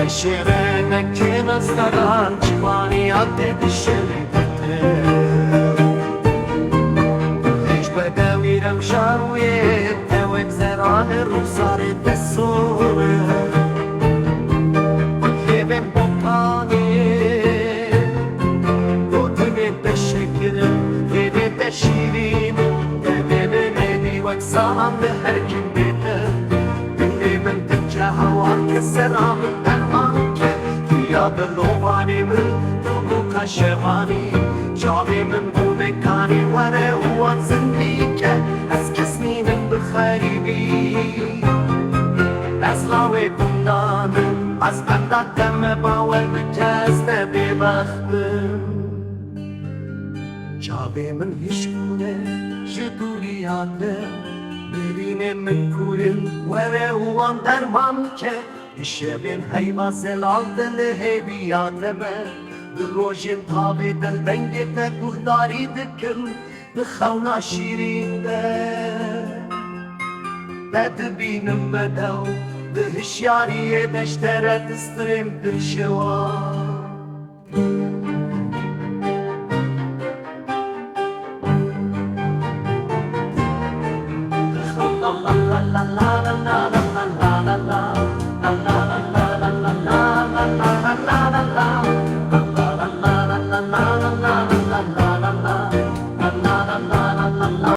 شیرینه که نستران جوانی عده بشلیته هیچ بدویرم شارویه توک زران روزار دستوره یبیم بطانیه دوتونه بشکرم یبیم بشیرین یبیم نیدی وک سام به هر کم بیده یبیم تجه هوا که سرام یا بلوانی من تو کشوانی جاوی من بودکانی وره هوان زندگی از کسمی من بخریبی از لاوی بندانم از بندادم باور بجاز نبی بختم جاوی من هشکونه جدوریانه ببینه من کورم وره هوان درمان که شبین هیما زلال دل هیبیانمه روژین تابی دل بنگی تگوهداری دکم بخونا شیرین بد بینم بدو به هشیاری دشتره دسترم دشوا la la la la la la la la la la la la la la la la